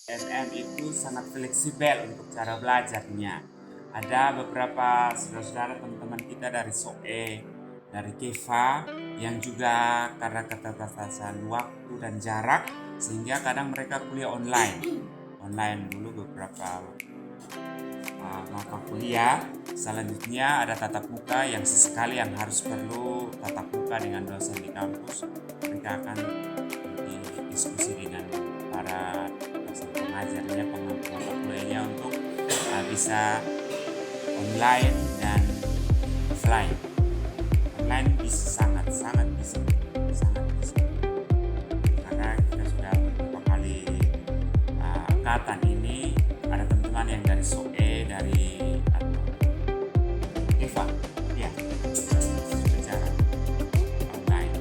SM itu sangat fleksibel untuk cara belajarnya. Ada beberapa saudara-saudara teman-teman kita dari SOE, dari KEVA yang juga karena keterbatasan waktu dan jarak sehingga kadang mereka kuliah online. Online dulu beberapa mata kuliah. Selanjutnya ada tatap muka yang sesekali yang harus perlu tatap muka dengan dosen di kampus. Mereka akan diskusi dengan para dosen pengajarnya, pengampu kuliahnya untuk bisa online dan offline. Online bisa sangat bisa, sangat bisa. Karena kita sudah beberapa kali angkatan ini ada teman-teman yang dari SOE, dari Eva, ya, bicara online.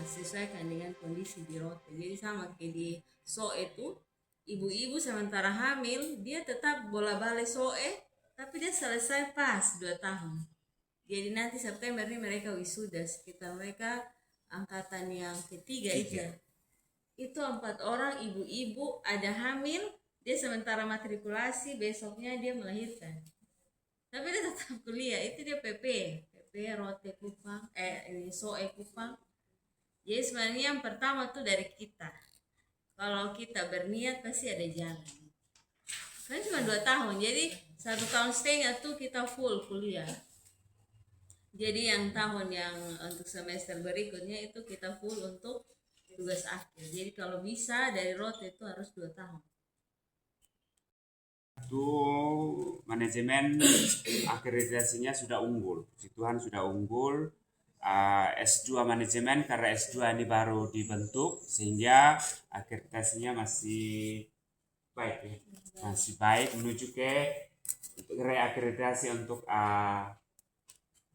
Sesuaikan dengan kondisi di rote. Jadi sama kayak di SOE itu, ibu-ibu sementara hamil dia tetap bola balik SOE, tapi dia selesai pas 2 tahun. Jadi nanti September ini mereka wisuda, sekitar mereka angkatan yang ketiga itu 4 orang ibu-ibu ada hamil, dia sementara matrikulasi, besoknya dia melahirkan. Tapi dia tetap kuliah, itu dia PP Rote Kupang, ini SOE Kupang. Jadi sebenarnya yang pertama tuh dari kita. Kalau kita berniat pasti ada jalan. Kan cuma 2 tahun, jadi 1,5 tahun tuh kita full kuliah. Jadi yang tahun yang untuk semester berikutnya itu kita full untuk tugas akhir. Jadi kalau bisa dari rote itu harus 2 tahun. Itu manajemen akreditasinya sudah unggul, puji Tuhan sudah unggul. S2 manajemen karena S2 ini baru dibentuk sehingga akreditasinya masih baik ya. Masih baik menuju ke reakreditasi untuk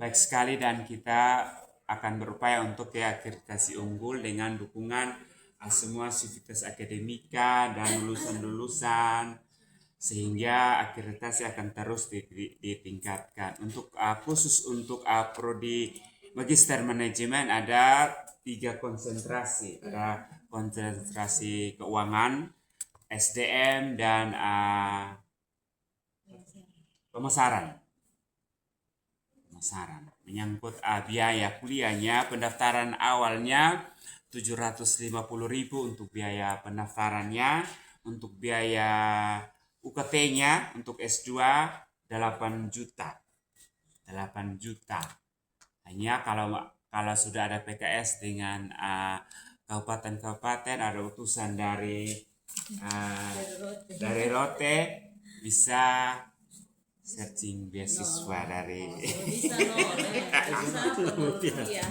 baik sekali, dan kita akan berupaya untuk ke akreditasi unggul dengan dukungan semua sivitas akademika dan lulusan-lulusan, sehingga akreditasi akan terus ditingkatkan. Untuk khusus untuk prodi Magister Manajemen ada 3 konsentrasi. Ada konsentrasi keuangan, SDM, dan pemasaran. Menyangkut biaya kuliahnya, pendaftaran awalnya 750.000 untuk biaya pendaftarannya, untuk biaya UKT-nya untuk S2 8 juta. 8 juta. Hanya kalau sudah ada PKS dengan kabupaten-kabupaten, ada utusan dari Ah, Dari Rote. dari Rote bisa searching beasiswa dari Bisa noleh, bisa rupiah.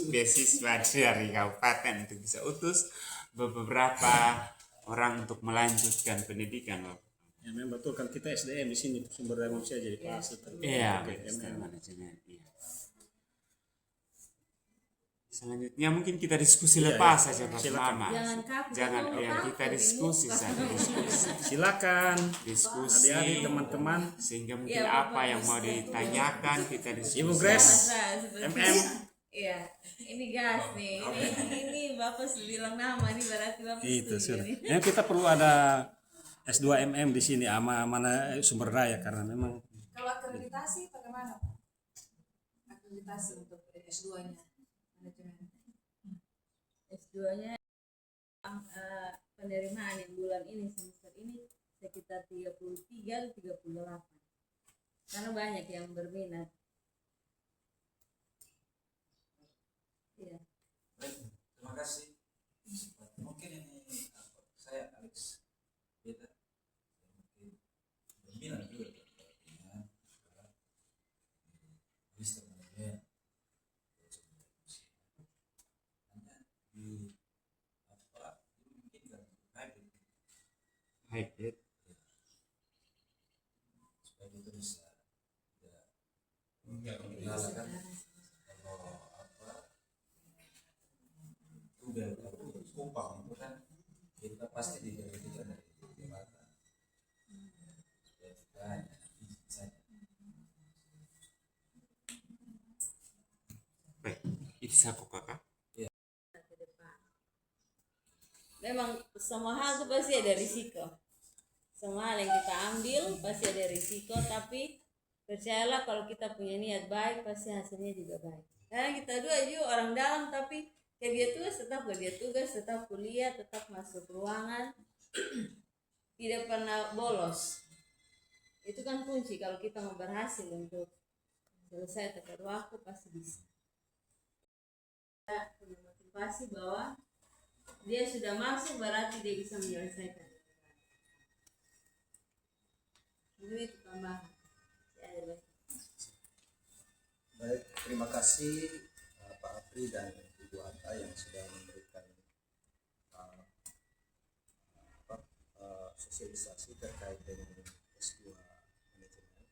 beasiswa dari kabupaten untuk bisa utus beberapa orang untuk melanjutkan pendidikan Bapak. Ya memang betul, kan kita SDM di sini sumber daya manusia jadi pas Iya, master manajemen. Iya. Selanjutnya mungkin kita diskusi lepas saja Pak Mama. Jangan kaku. Jangan ya kita diskusi saja diskusi. silakan Diskusi adik-adik teman-teman. sehingga mungkin Iya, apa yang mau ditanyakan kita diskusi. Ibu Grace, Seperti- MM. Iya, ini gas nih. Ini Bapak bilang nama nih berarti Bapak Itu setuju sudah. nih. Ya, kita perlu ada S2 MM di sini mana sumber daya karena memang Kalau akreditasi bagaimana Pak? Akreditasi untuk S2-nya manajemen. S2-nya penerimaan yang bulan ini semester ini sekitar 33 atau 38. Karena banyak yang berminat. Iya. Baik, terima kasih. Mungkin ini saya Alex Beta, mungkin berminat juga dengan Mister Manajemen. Hanya di apa dimungkinkan hybrid Hybrid. supaya kita bisa tidak mengenalkan kalau apa tunggal atau kupang itu kan kita pasti diberhentikan dari jabatan supaya kita hanya izin saja. Baik, Iksa kok kakak. Memang semua hal itu pasti ada risiko. Semua hal yang kita ambil pasti ada risiko, tapi percayalah kalau kita punya niat baik pasti hasilnya juga baik. Karena kita dua juga orang dalam, tapi kerja tugas, tetap kuliah, tetap masuk ruangan, tidak pernah bolos. Itu kan kunci kalau kita mau berhasil untuk selesai tepat waktu pasti bisa. Kita punya motivasi bahwa dia sudah masuk berarti dia bisa menyelesaikan. Itu tambahan. Baik, terima kasih Pak Apri dan Ibu Atta yang sudah memberikan sosialisasi terkait dengan S2 manajemen.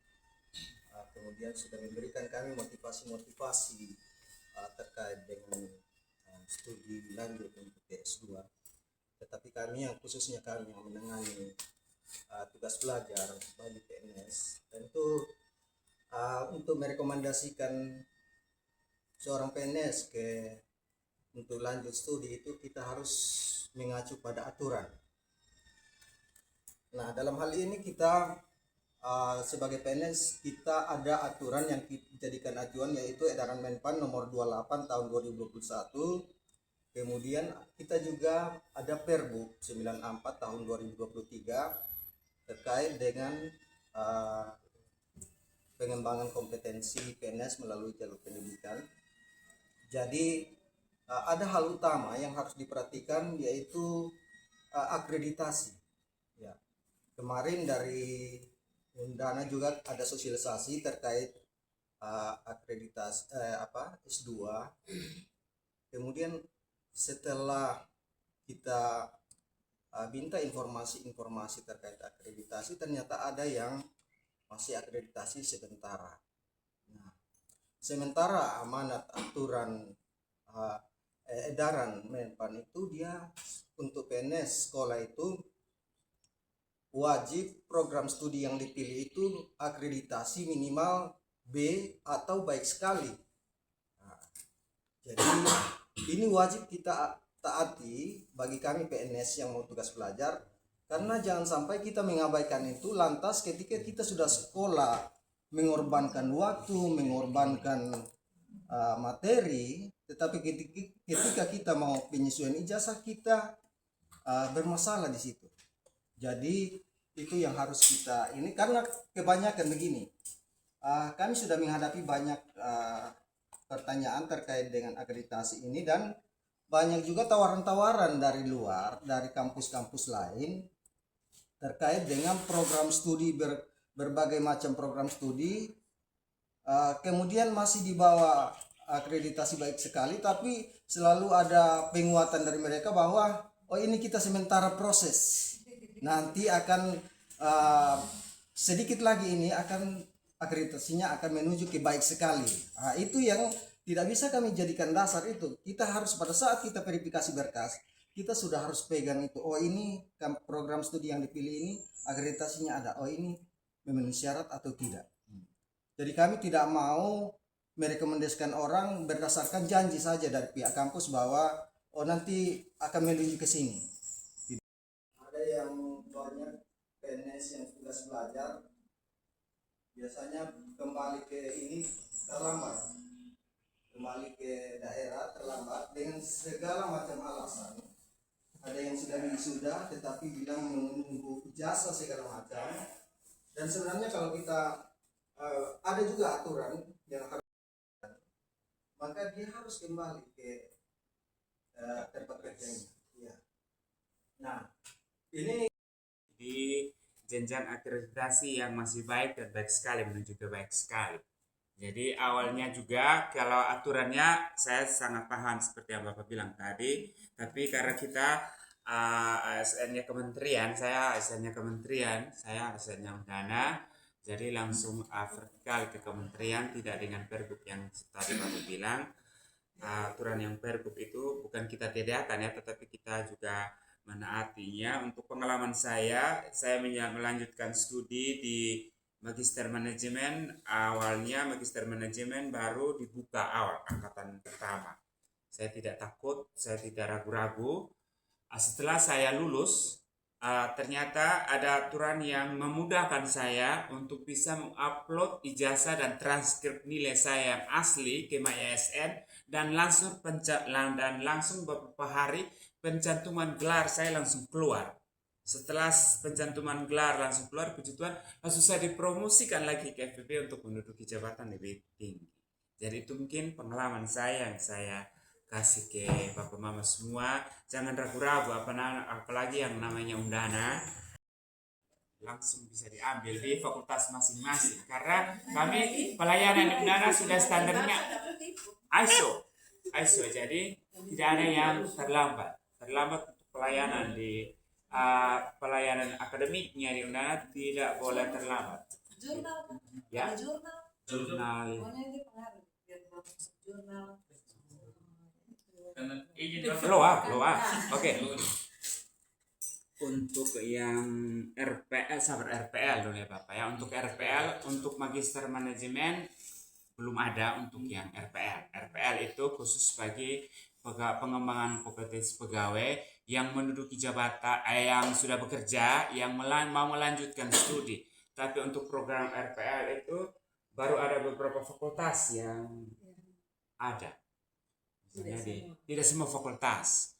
Kemudian sudah memberikan kami motivasi-motivasi terkait dengan studi lanjut untuk S2. Tetapi kami yang khususnya kami yang menangani tugas belajar bagi PNS, tentu untuk merekomendasikan seorang PNS untuk lanjut studi itu kita harus mengacu pada aturan. Nah, dalam hal ini kita sebagai PNS kita ada aturan yang dijadikan acuan, yaitu edaran Menpan nomor 28 tahun 2021. Kemudian kita juga ada Perbu 94 tahun 2023 terkait dengan pengembangan kompetensi PNS melalui jalur pendidikan. Jadi ada hal utama yang harus diperhatikan, yaitu akreditasi. Ya. Kemarin dari Undana juga ada sosialisasi terkait akreditasi S2. Kemudian setelah kita minta informasi terkait akreditasi, ternyata ada yang masih akreditasi sementara. Nah, sementara amanat aturan edaran Menpan itu dia untuk PNS sekolah itu wajib program studi yang dipilih itu akreditasi minimal B atau baik sekali. Nah, jadi ini wajib kita taati bagi kami PNS yang mau tugas belajar, karena jangan sampai kita mengabaikan itu lantas ketika kita sudah sekolah mengorbankan waktu, mengorbankan materi, tetapi ketika kita mau penyesuaian ijazah kita bermasalah di situ. Jadi itu yang harus kita ini, karena kebanyakan begini, kami sudah menghadapi banyak pertanyaan terkait dengan akreditasi ini, dan banyak juga tawaran-tawaran dari luar, dari kampus-kampus lain terkait dengan program studi berbagai macam program studi. Kemudian masih di bawah akreditasi baik sekali, tapi selalu ada penguatan dari mereka bahwa oh ini kita sementara proses, nanti akan sedikit lagi ini akan akreditasinya akan menuju ke baik sekali. Itu yang tidak bisa kami jadikan dasar. Itu kita harus pada saat kita verifikasi berkas, kita sudah harus pegang itu. Oh ini program studi yang dipilih ini akreditasinya ada. Oh ini memenuhi syarat atau tidak. Jadi kami tidak mau merekomendasikan orang berdasarkan janji saja dari pihak kampus bahwa oh nanti akan menuju ke sini. Ada yang banyak PNS yang tugas belajar biasanya kembali ke ini terlambat, kembali ke daerah terlambat dengan segala macam alasan. Ada yang sudah wisuda tetapi bilang menunggu ijazah segala macam. Dan sebenarnya kalau kita ada juga aturan yang harus, maka dia harus kembali ke tempat kerjanya. Ya. Nah, ini di jenjang akreditasi yang masih baik dan baik sekali menuju ke baik sekali. Jadi awalnya juga kalau aturannya saya sangat paham seperti yang Bapak bilang tadi, tapi karena kita ASN-nya kementerian, saya ASN-nya Undana, jadi langsung vertikal ke kementerian, tidak dengan pergub yang tadi Bapak bilang. Aturan yang pergub itu bukan kita tiadakan ya, tetapi kita juga menaatinya. Untuk pengalaman saya melanjutkan studi di Magister Manajemen. Awalnya Magister Manajemen baru dibuka awal angkatan pertama. Saya tidak takut, saya tidak ragu-ragu. Setelah saya lulus, ternyata ada aturan yang memudahkan saya untuk bisa mengupload ijazah dan transkrip nilai saya yang asli ke MyASN dan langsung beberapa hari pencantuman gelar saya langsung keluar. Setelah pencantuman gelar langsung keluar, puji Tuhan, langsung saya dipromosikan lagi ke FPP untuk menduduki jabatan lebih tinggi. Jadi itu mungkin pengalaman saya yang saya kasih ke Bapak Mama semua. Jangan ragu-ragu, apalagi yang namanya Undana, langsung bisa diambil di fakultas masing-masing. Karena kami pelayanan di Undana sudah standarnya ISO. Jadi tidak ada yang terlambat untuk pelayanan di pelayanan akademiknya di Undana tidak boleh terlambat. Jurnal, Ya, jurnal. jurnal. Pokoknya ini pengaruh biar masuk jurnal. Flow up. Oke. Untuk yang RPL dulu ya Bapak ya. Untuk RPL, untuk Magister Manajemen belum ada untuk yang RPL. RPL itu khusus bagi pengembangan kompetensi pegawai yang menduduki jabatan, yang sudah bekerja, yang mau melanjutkan studi. Tapi untuk program RPL itu baru ada beberapa fakultas yang ada. Tidak semua fakultas.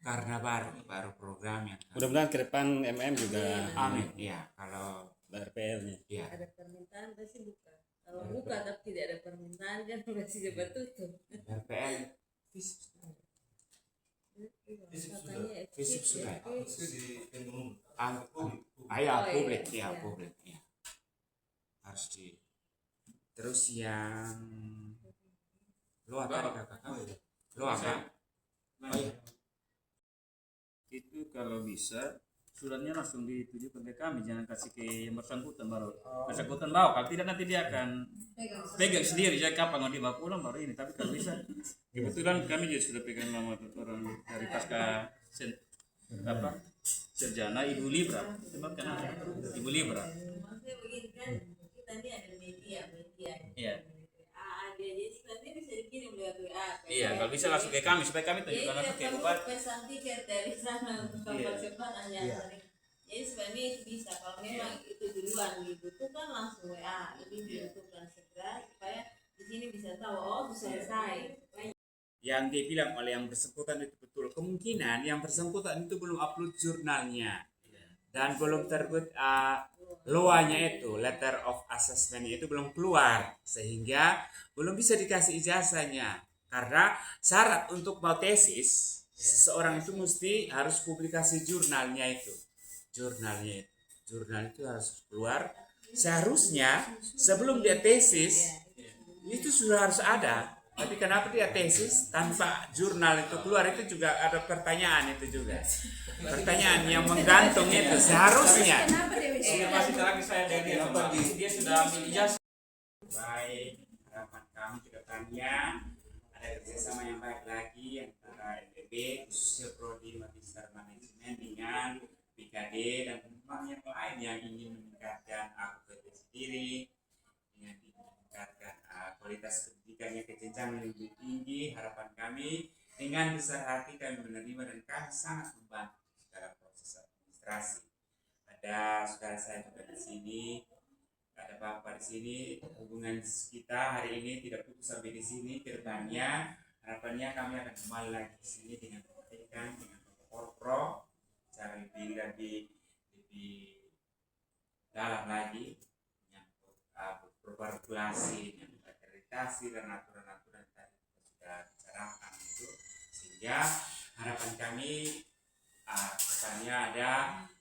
Karena baru program yang Mudah-mudahan ke depan MM juga amin. Ya, kalau RPL-nya. ya. Ada permintaan pasti buka. Kalau buka tapi tidak ada permintaan kan masih dapat tutup. RPL fisip sudah. Publik ya. Harus di. Terus yang lo apa kakak? Lo apa? Oh iya. Itu kalau bisa suratnya langsung ditujukan ke kami, jangan kasih ke yang bersangkutan baru. Bersangkutan bawa, kalau tidak nanti dia akan pegang sendiri. Jadi kapan mau dibawa pulang baru ini. Tapi kalau bisa, kebetulan kami juga sudah pegang nama orang dari pasca sarjana Ibu Libra. Sebabkan Ibu Libra. Maksudnya begini kan, kita ini ada media. Iya. Jadi nanti bisa dikirim lewat WA. Iya, kalau bisa langsung ke kami supaya kami tunjukkan langsung ke Bupati. Pesan tiket dari sana untuk kapal cepat hanya. Jadi sebenarnya itu bisa kalau memang itu duluan dibutuhkan langsung WA. Ini dibutuhkan segera supaya di sini bisa tahu selesai. Yang dibilang oleh yang bersangkutan itu betul. Kemungkinan yang bersangkutan itu belum upload jurnalnya dan belum terbit LOA-nya itu, letter of assessment itu belum keluar sehingga belum bisa dikasih ijazahnya Karena syarat untuk mau tesis, seseorang itu mesti harus publikasi jurnalnya itu. Jurnal itu harus keluar. Seharusnya sebelum dia tesis itu sudah harus ada. Tapi kenapa dia tesis tanpa jurnal itu keluar, itu juga ada pertanyaan itu juga. Pertanyaan yang menggantung itu seharusnya. Ini pasti lagi saya dari dia sudah ambil ijazah. Baik, harapan kami ke depannya ada kerjasama yang baik lagi antara NPB khususnya Prodi Magister Manajemen dengan PKD dan teman-teman yang lain yang ingin meningkatkan AKUPT sendiri, dengan meningkatkan kualitas pendidikannya ke jenjang yang lebih tinggi. Harapan kami dengan besar hati kami menerima dan kami sangat membantu dalam proses administrasi. Ada saudara saya juga di sini, ada Bapak di sini. Hubungan kita hari ini tidak putus sampai di sini. Kedepannya harapannya kami akan kembali lagi di sini dengan pendidikan, dengan protokol cara lebih dalam lagi menyangkut beberapa regulasi, menyangkut akreditasi dan aturan-aturan tadi kita sudah bicarakan itu, sehingga harapan kami kedepannya ada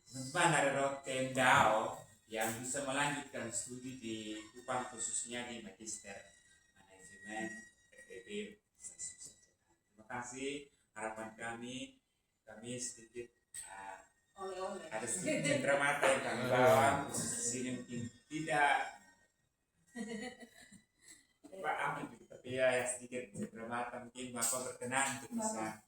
teman dari Rotendao yang bisa melanjutkan studi di Kupang khususnya di Magister Manajemen FEB. Terima kasih. Harapan kami sedikit ada sedikit cenderamata yang kami bawa khusus di sini, mungkin tidak Pak Amin, tapi ya sedikit cenderamata mungkin Bapak berkenan untuk bisa